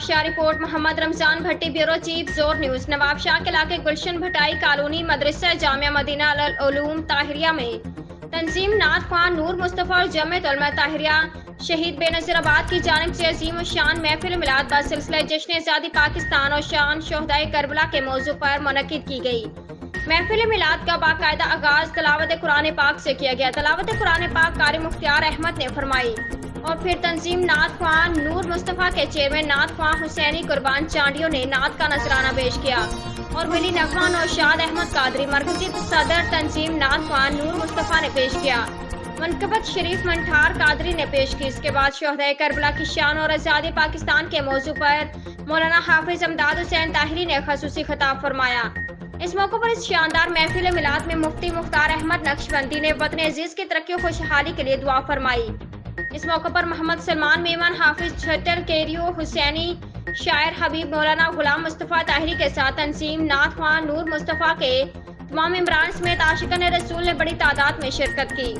شاہ report محمد رمضان بھٹی bureau chief زور news نواب شاہ کے علاقے گلشن بھٹائی کالونی مدرسہ جامعہ مدینہ العلوم طاہریہ میں تنظیم نعت خواں نور مصطفیٰ اور جمعیت علماء طاہریہ شہید بے نظیر آباد کی جانب سے عظیم الشان محفل میلاد بسلسلہ جشن آزادی پاکستان اور شان شہدائے کربلا کے موضوع پر منعقد کی گئی۔ محفل میلاد کا باقاعدہ آغاز تلاوت قرآن پاک سے کیا گیا۔ تلاوت قرآن پاک قاری مختار احمد نے فرمائی اور پھر تنظیم نعت خواں نور مصطفیٰ کے چیئرمین نعت خواں حسینی قربان چانڈیوں نے نعت کا نذرانہ پیش کیا اور ولی نغمہ نوشاد احمد قادری مرکزی صدر تنظیم نعت خواں نور مصطفیٰ نے پیش کیا۔ منقبت شریف منٹھار قادری نے پیش کی۔ اس کے بعد شہدائے کربلا کی شان اور آزادی پاکستان کے موضوع پر مولانا حافظ امداد حسین طاہری نے خصوصی خطاب فرمایا۔ اس موقع پر اس شاندار محفل میلاد میں مفتی مختار احمد نقشبندی نے وطن عزیز کی ترقی و خوشحالی کے لیے دعا فرمائی۔ اس موقع پر محمد سلمان میمن، حافظ چھٹل کیریو حسینی، شاعر حبیب مولانا غلام مصطفیٰ طاہری کے ساتھ تنظیم نعت خواں نور مصطفیٰ کے تمام ممبران سمیت عاشقان رسول نے بڑی تعداد میں شرکت کی۔